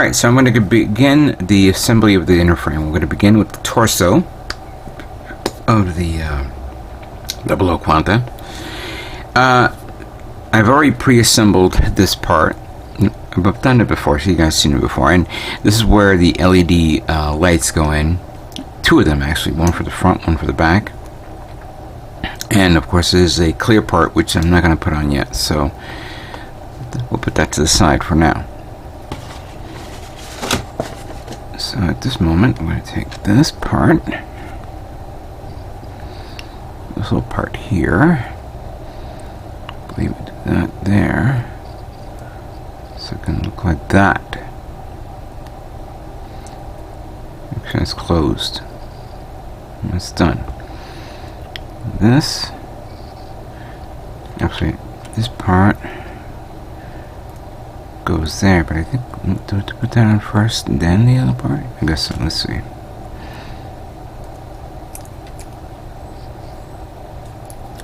Alright, so I'm going to begin the assembly of the inner frame. We're going to begin with the torso of the below QanT. I've already pre-assembled this part. I've done it before, so you guys seen it before. And this is where the LED lights go in. Two of them actually, one for the front, one for the back. And of course there's a clear part which I'm not going to put on yet, so we'll put that to the side for now. So at this moment I'm going to take this part, this little part here, I believe we do that there, so it can look like that. Make sure it's closed. And it's done. This, actually, this part goes there, but I think, do I have to put that on first and then the other part? I guess so. Let's see.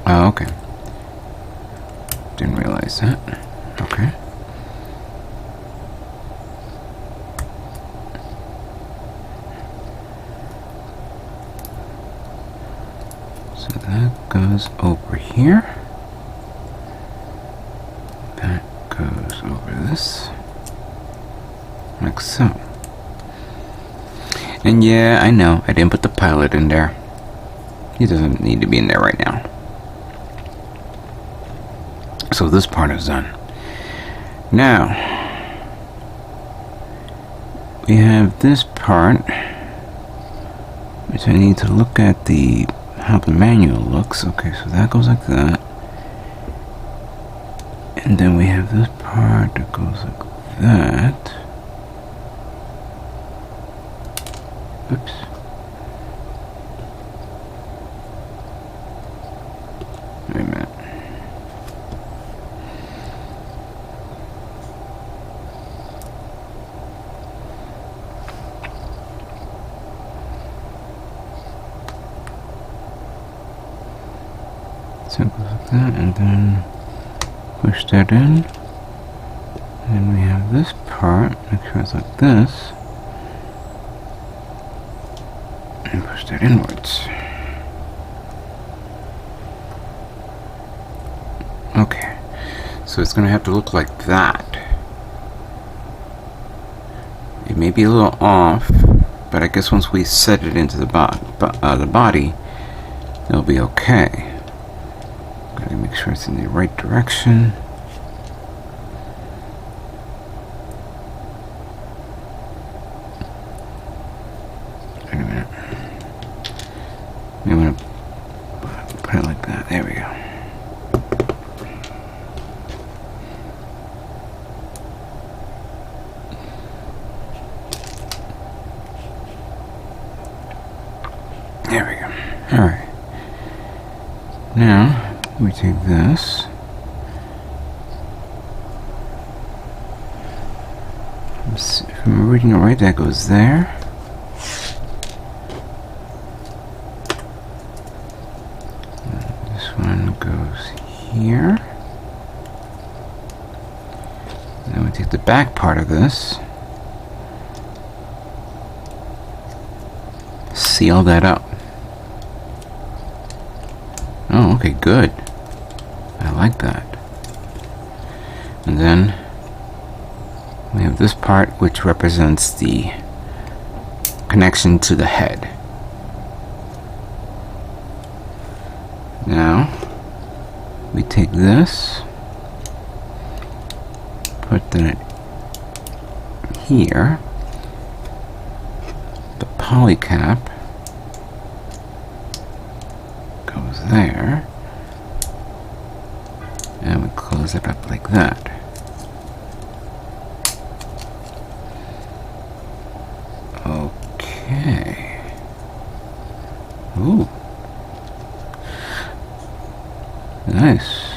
Oh, okay. Didn't realize that. Okay. So that goes over here. That goes over this. Like so. And yeah, I know, I didn't put the pilot in there. He doesn't need to be in there right now. So this part is done. Now, we have this part, which I need to look at how the manual looks. Okay, so that goes like that. And then we have this part that goes like that. Oops. Wait a minute. So it goes like that, and then push that in. And then we have this part, make sure it's like this. And push that inwards. Okay, so it's going to have to look like that. It may be a little off, but I guess once we set it into the body, it'll be okay. Gotta make sure it's in the right direction. Wait a minute. I'm gonna put it like that. There we go. There we go. Alright. Now, we take this. If I'm reading it right, that goes there. This one goes here. Then we take the back part of this. Seal that up. Oh, okay, good. I like that. And then we have this part which represents the connection to the head. Now we take this, put that here, the polycap goes there, and we close it up like that. Okay. Ooh. Nice.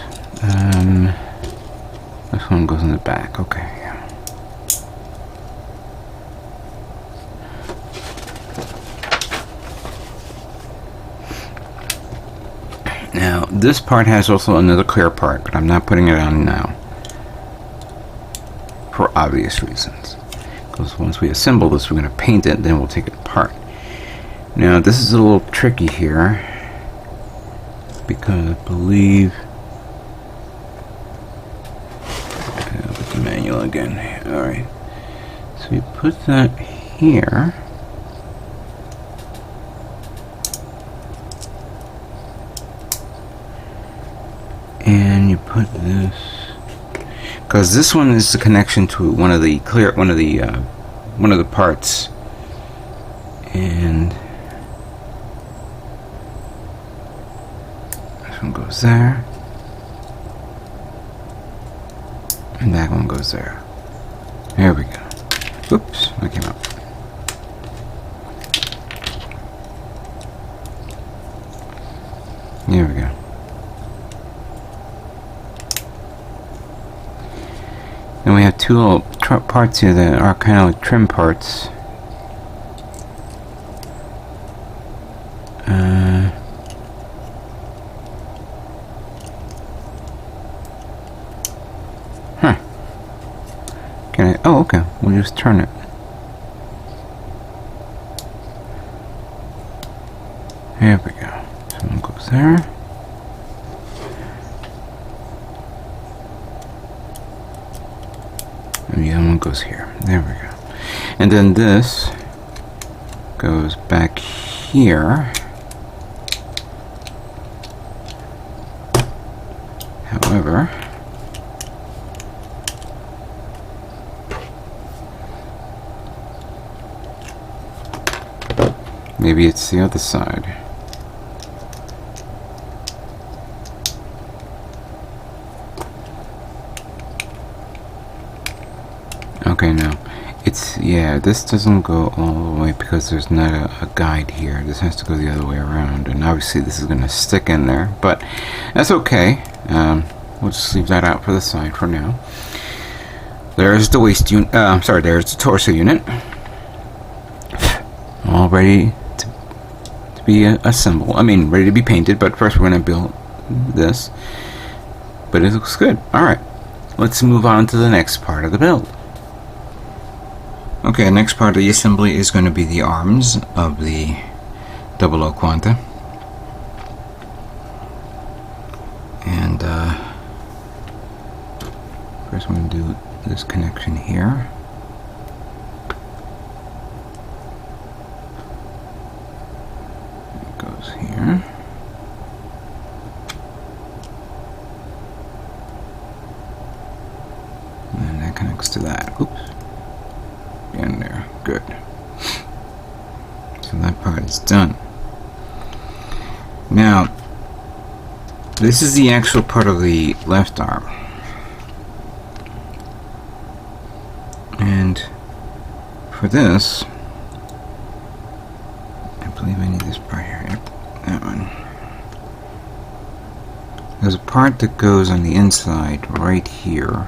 This one goes in the back. Okay. Now, this part has also another clear part, but I'm not putting it on now, for obvious reasons. because once we assemble this, we're going to paint it, then we'll take it apart. Now this is a little tricky here, because I believe with the manual again. Alright, so we put that here. And you put this, because this one is the connection to one of the parts, and this one goes there, and that one goes there. There we go. Oops, that came out. There we go. Then we have two little parts here that are kind of like trim parts. Can I? Oh, okay. We'll just turn it. There we go. So one goes there. And the other one goes here. There we go. And then this goes back here. However, maybe it's the other side. Okay, no. It's, yeah, this doesn't go all the way because there's not a guide here. This has to go the other way around, and obviously this is going to stick in there, but that's okay. We'll just leave that out for the side for now. There's the waist unit, sorry, there's the torso unit. All ready to be assembled. I mean, ready to be painted, but first we're going to build this. But it looks good. Alright, let's move on to the next part of the build. Okay, next part of the assembly is going to be the arms of the 00 QanT. And first I'm going to do this connection here. It goes here. And then that connects to that. Oops. In there. Good. So that part is done. Now, this is the actual part of the left arm. And for this, I believe I need this part here. Yep, that one. There's a part that goes on the inside right here.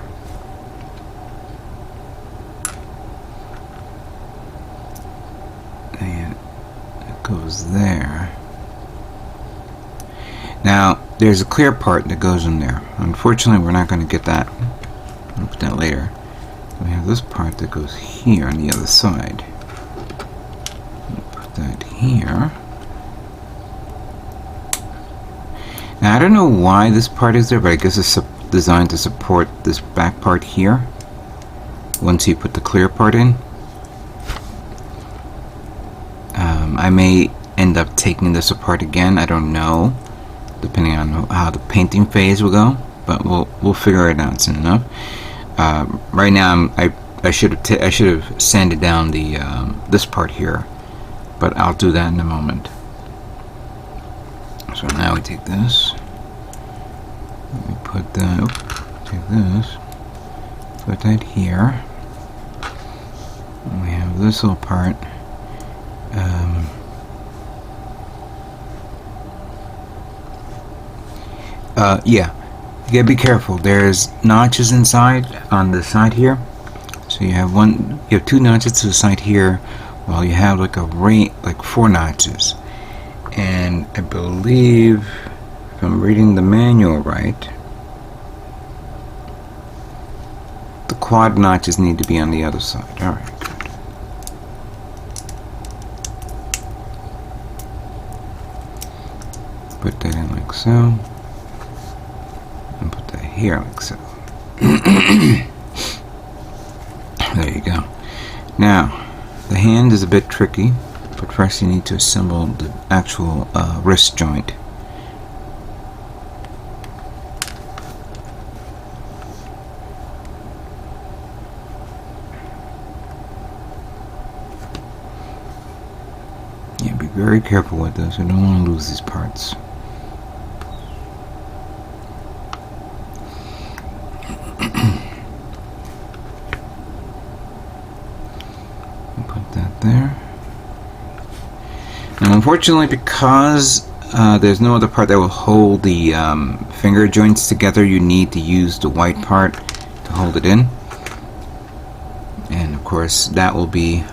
Goes there. Now there's a clear part that goes in there. Unfortunately, we're not going to get that. I'll put that later. We have this part that goes here on the other side. We'll put that here. Now I don't know why this part is there, but I guess it's designed to support this back part here once you put the clear part in. I may end up taking this apart again. I don't know, depending on how the painting phase will go. But we'll figure it out soon enough. Right now, I should have sanded down the this part here, but I'll do that in a moment. So now we take this. We put that. Take this. Put that here. And we have this little part. Yeah, you gotta be careful. There's notches inside on the side here, so you have two notches to the side here, while you have like like 4 notches. And I believe, if I'm reading the manual right, the quad notches need to be on the other side. All right, good. so. And put that here like so. There you go. Now, the hand is a bit tricky, but first you need to assemble the actual wrist joint. Yeah, be very careful with this. You don't want to lose these parts. Put that there. And unfortunately, because there's no other part that will hold the finger joints together, you need to use the white part to hold it in. And of course, that will be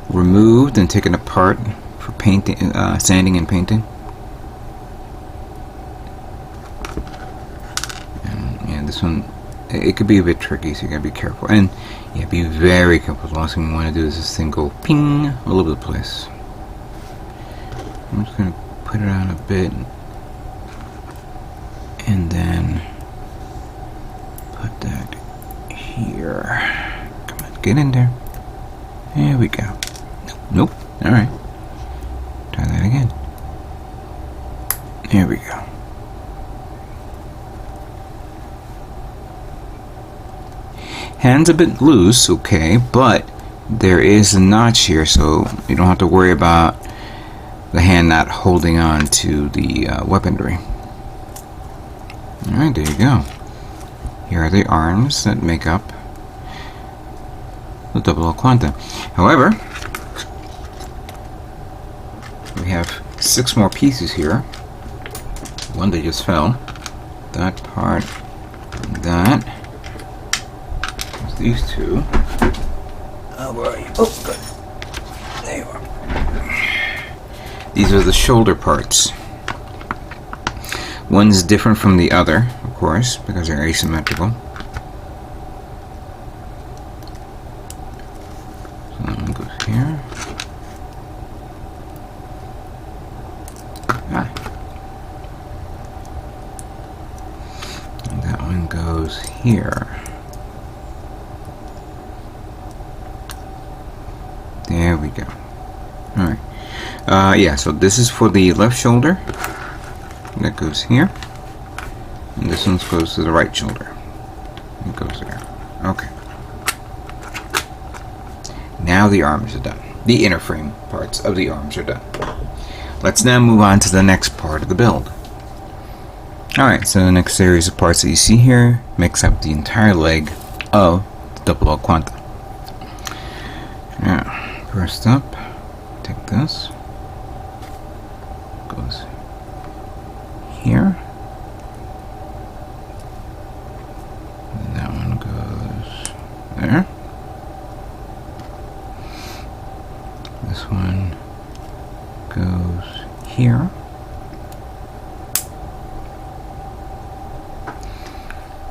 removed and taken apart for painting, sanding and painting. And yeah, this one, it could be a bit tricky, so you gotta be careful. And yeah, be very careful. The last thing you want to do is this thing go ping all over the place. I'm just gonna put it on a bit, and then put that here. Come on, get in there. There we go. Nope. Alright. Try that again. There we go. Hand's a bit loose, okay, but there is a notch here, so you don't have to worry about the hand not holding on to the weaponry. Alright, there you go. Here are the arms that make up the double QanT. However, we have 6 more pieces here. One that just fell. That part. And that. There's these 2. Where are you? Oh, good. There you are. These are the shoulder parts. One's different from the other, of course, because they're asymmetrical. So that one goes here. And that one goes here. There we go. Alright. Yeah, so this is for the left shoulder. That goes here. And this one goes to the right shoulder. It goes there. Okay. Now the arms are done. The inner frame parts of the arms are done. Let's now move on to the next part of the build. Alright, so the next series of parts that you see here makes up the entire leg of the double QanT. Now, first up, take this. Goes here. And that one goes there. This one goes here.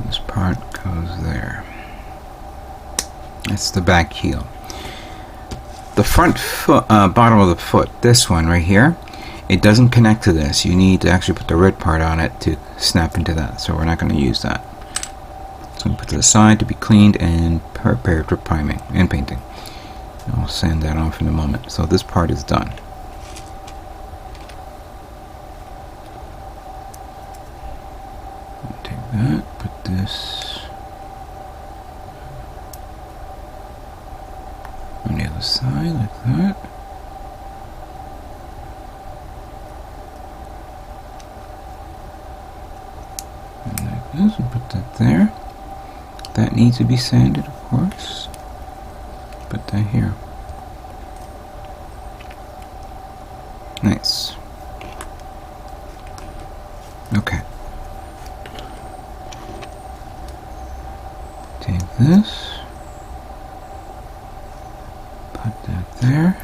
This part goes there. That's the back heel. The front foot, bottom of the foot, this one right here, it doesn't connect to this. You need to actually put the red part on it to snap into that, so we're not going to use that. So I'm going to put to the side to be cleaned and prepared for priming and painting. I'll sand that off in a moment. So this part is done. Take that, put this on the other side like that. And like this, and put that there. That needs to be sanded, of course. Put that here. Nice. Okay. Take this. Put that there.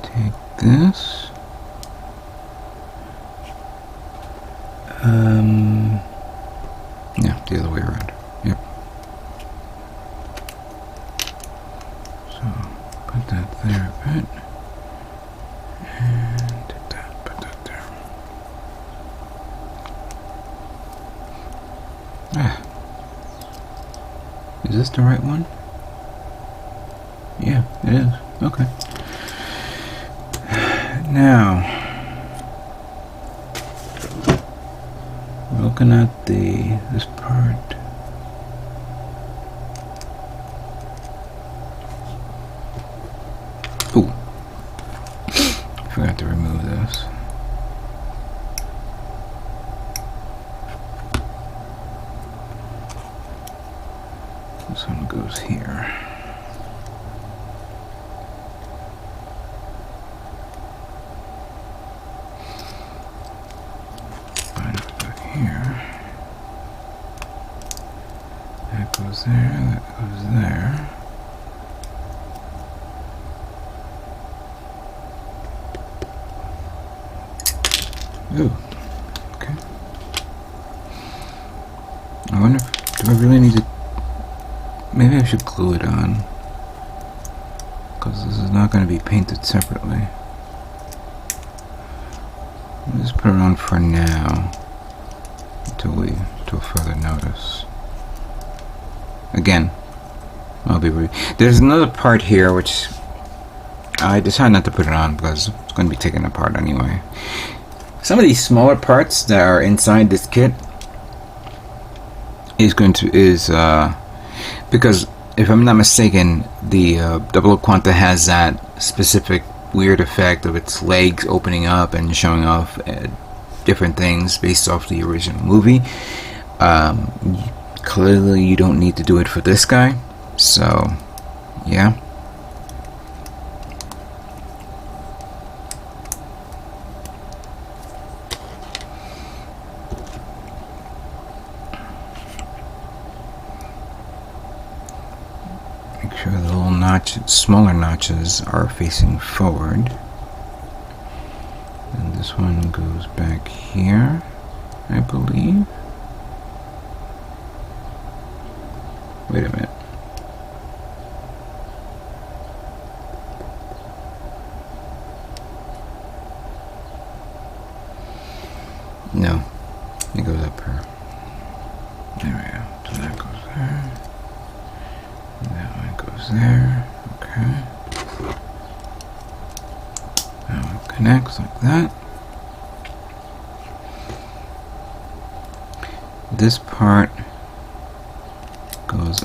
Take this. Yeah, the other way around. Yep. So, put that there a bit. And take that, put that there. Ah. Is this the right one? Yeah, it is. Okay. Now, we're looking at this part. Ooh. Forgot to remove this. This one goes here. Here. That goes there, that goes there. Ooh, okay. I wonder if, do I really need to, maybe I should glue it on, because this is not going to be painted separately. I'll just put it on for now. Until further notice. Again, there's another part here which I decided not to put it on because it's going to be taken apart anyway. Some of these smaller parts that are inside this kit is because if I'm not mistaken, the Double QanT has that specific weird effect of its legs opening up and showing off different things based off the original movie. Clearly you don't need to do it for this guy, so yeah. Make sure the little smaller notches are facing forward. And this one goes back here, I believe. Wait a minute. No, it goes up here. There we go. So that goes there. And that one goes there. Okay. That one connects like that. This part goes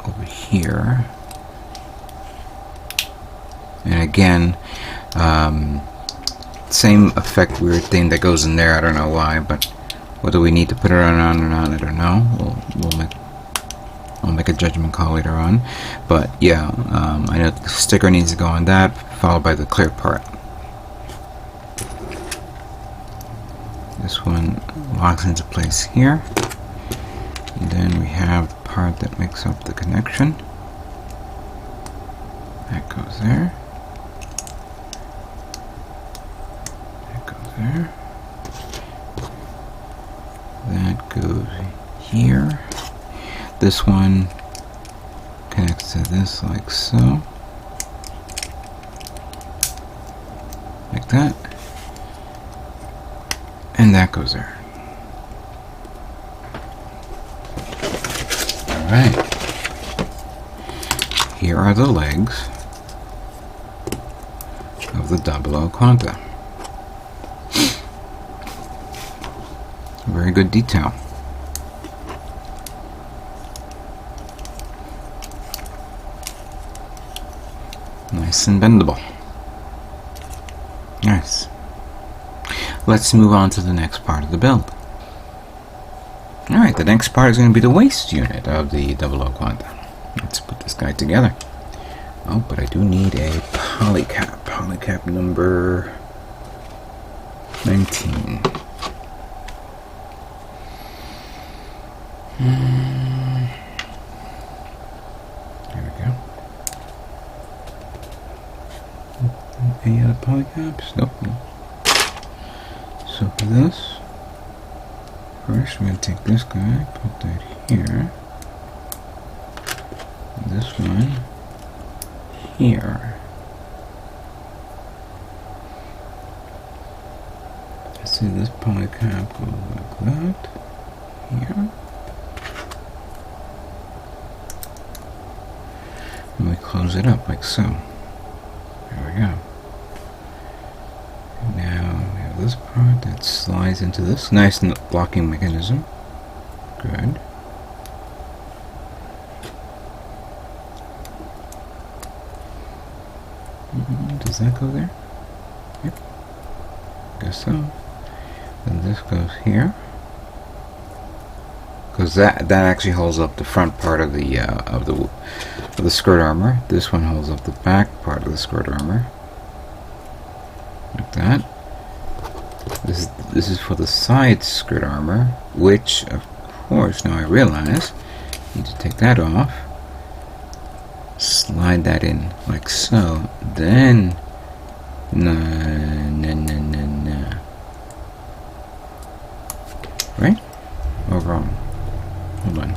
over here, and again, same effect weird thing that goes in there. I don't know why, but whether we need to put it on or not, I don't know. I'll make a judgment call later on. But yeah, I know the sticker needs to go on that, followed by the clear part. This one locks into place here. And then we have the part that makes up the connection. That goes there. That goes there. That goes here. This one connects to this like so. Like that. And that goes there. Alright. Here are the legs of the Double QanT. Very good detail. Nice and bendable. Nice. Let's move on to the next part of the build. Alright, the next part is going to be the waist unit of the Double QanT. Let's put this guy together. Oh, but I do need a polycap. Polycap number 19. There we go. Any other polycaps? Nope. So for this, first we're going to take this guy, put that here. This one here. See, this polycap goes like that here. close it up like so. There we go. Now we have this part that slides into this nice locking mechanism. Good. Does that go there? Yep. Guess so. Then this goes here, because that actually holds up the front part of the skirt armor. This one holds up the back part of the skirt armor, like that. This is for the side skirt armor, which of course now I realize I need to take that off, slide that in like so, then right? Or wrong? Hold on.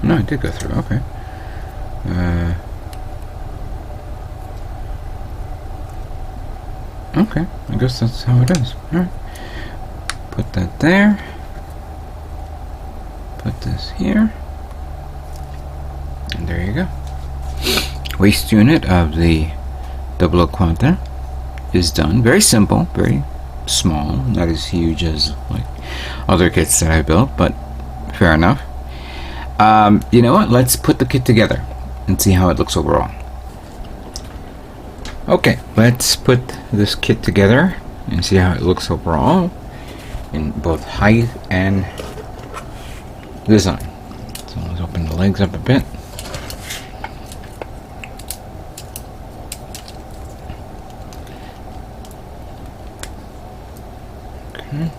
No, it did go through. Okay. Okay, I guess that's how it is. Alright. Put that there. Put this here. And there you go. Waist unit of the 00 QanT is done. Very simple, very small, not as huge as like other kits that I built, but fair enough. You know what? Let's put the kit together and see how it looks overall. Okay, let's put this kit together and see how it looks overall in both height and design. So let's open the legs up a bit. Okay.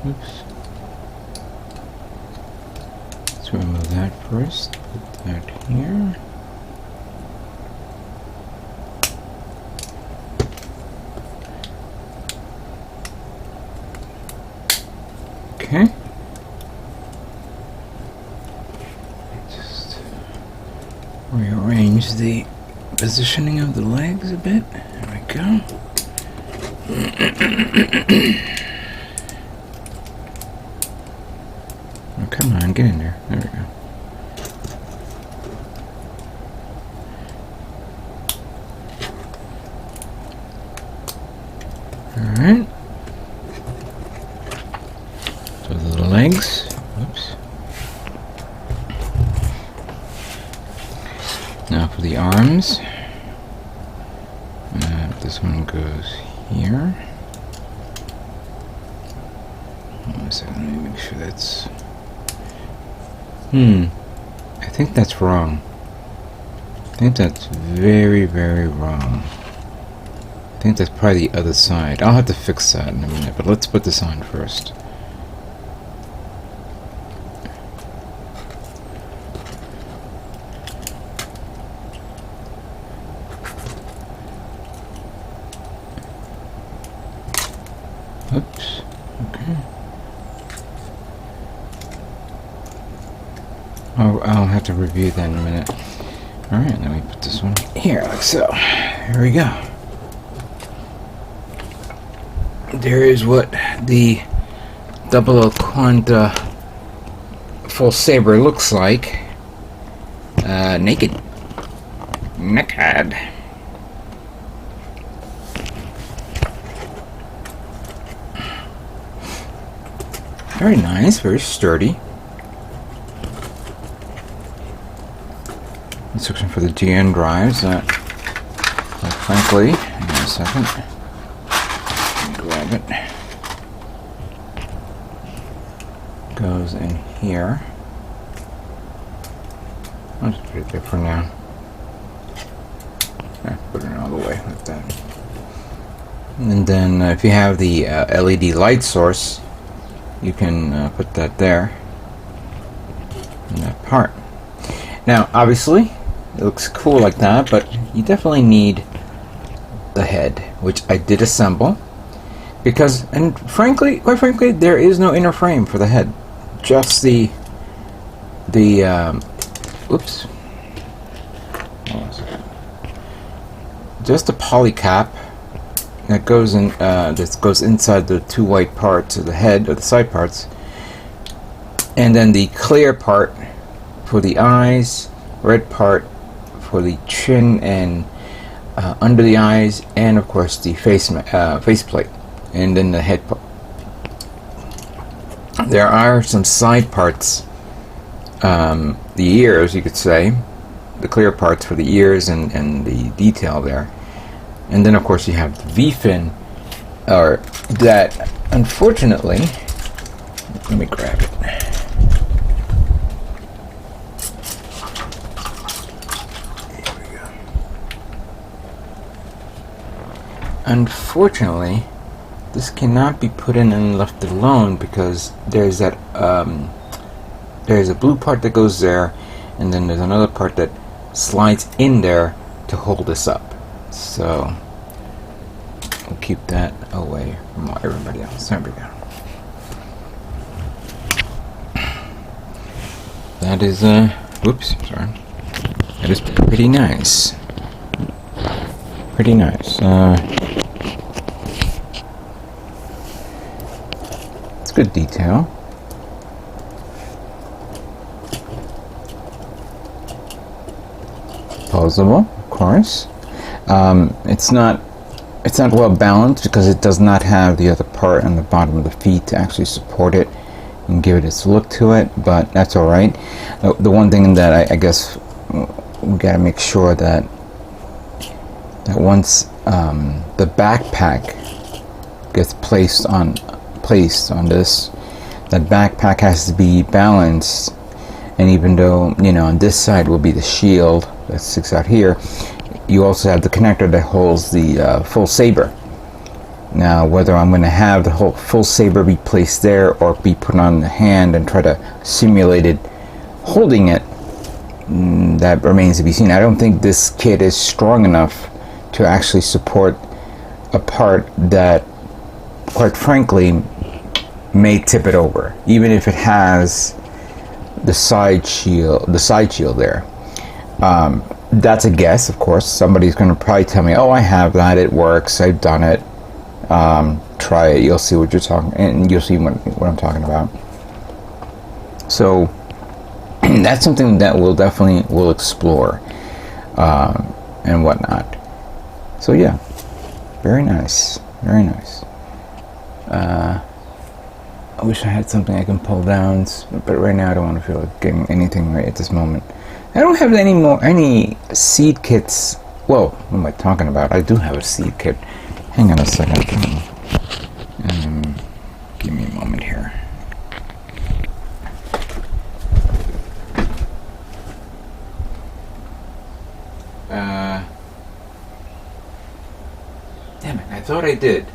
Oops. Let's remove that first. Put that here. Okay. Just rearrange the positioning of the legs a bit. There we go. Oh, come on, get in there. There we go. Alright. So the legs. Oops. Now for the arms. This one goes here. Hold on a second, let me make sure that's... I think that's wrong. I think that's very, very wrong. I think that's probably the other side. I'll have to fix that in a minute, but let's put this on first. Oops. Okay. Oh, I'll have to review that in a minute. Alright, let me put this one here, like so. Here we go. There is what the 00 QanT full Saber looks like. Naked. Very nice, very sturdy. Instruction for the GN drives that, quite frankly, hang on a second. Grab it. Goes in here. I'll just put it there for now. Yeah, put it all the way like that. And then if you have the LED light source, you can put that there in that part. Now, obviously, it looks cool like that, but you definitely need the head, which I did assemble. Because, and frankly, quite frankly, there is no inner frame for the head. Just the oops. Hold on a second. Just the poly cap that goes in. This goes inside the two white parts of the head, or the side parts, and then the clear part for the eyes, red part for the chin and under the eyes, and of course the faceplate, and then the head part. There are some side parts, the ears, you could say, the clear parts for the ears and the detail there. And then of course you have the V-fin, or that unfortunately, let me grab it. Here we go. Unfortunately, this cannot be put in and left alone, because there's that there's a blue part that goes there, and then there's another part that slides in there to hold this up. So we'll keep that away from everybody else. There we go. That is whoops, sorry. That is pretty nice. Pretty nice. It's good detail. Posable, of course. It's not well balanced because it does not have the other part on the bottom of the feet to actually support it and give it its look to it, but that's all right. The one thing that I guess we got to make sure that once the backpack gets placed on this, that backpack has to be balanced. And even though, you know, on this side will be the shield that sticks out here, you also have the connector that holds the full Saber. Now, whether I'm going to have the whole full Saber be placed there or be put on the hand and try to simulate it holding it, that remains to be seen. I don't think this kit is strong enough to actually support a part that, quite frankly, may tip it over, even if it has the side shield there. That's a guess, of course. Somebody's going to probably tell me, "Oh, I have that. It works. I've done it. Try it. You'll see what you're talking, and you'll see what I'm talking about." So that's something that we'll explore and whatnot. So yeah, very nice, very nice. I wish I had something I can pull down, but right now I don't want to feel like getting anything right at this moment. I don't have any seed kits. Well, what am I talking about? I do have a seed kit. Hang on a second. Give me a moment here. Damn it, I thought I did.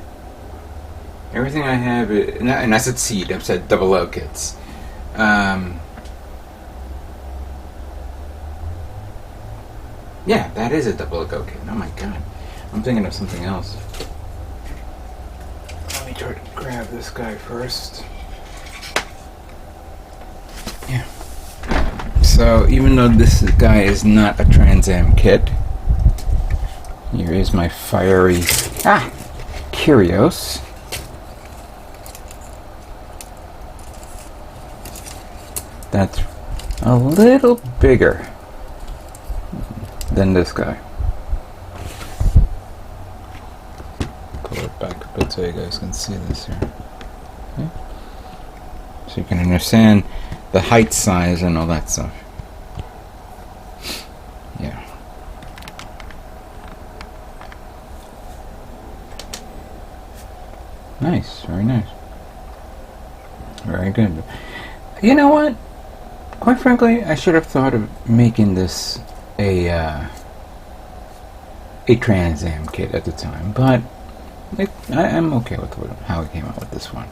Everything I have, and I said seed, I said double O kits. Yeah, that is a double O kit. Oh my god. I'm thinking of something else. Let me try to grab this guy first. Yeah. So, even though this guy is not a Trans Am kit, here is my fiery Kyrios. That's a little bigger than this guy. Pull it back a bit so you guys can see this here. Okay. So you can understand the height, size, and all that stuff. Yeah. Nice, very nice. Very good. You know what? Quite frankly, I should have thought of making this a Trans Am kit at the time, but I'm okay with how I came out with this one.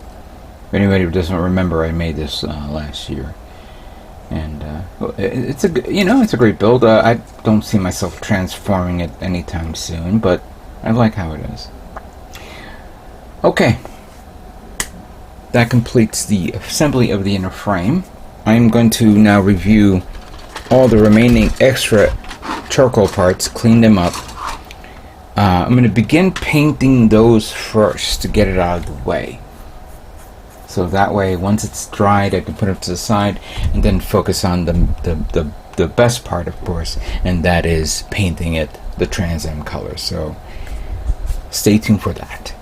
If anybody doesn't remember, I made this last year, and it's a great build. I don't see myself transforming it anytime soon, but I like how it is. Okay, that completes the assembly of the inner frame. I'm going to now review all the remaining extra charcoal parts, clean them up, I'm going to begin painting those first to get it out of the way. So that way, once it's dried, I can put it to the side and then focus on the best part, of course, and that is painting it the Trans Am color. So stay tuned for that.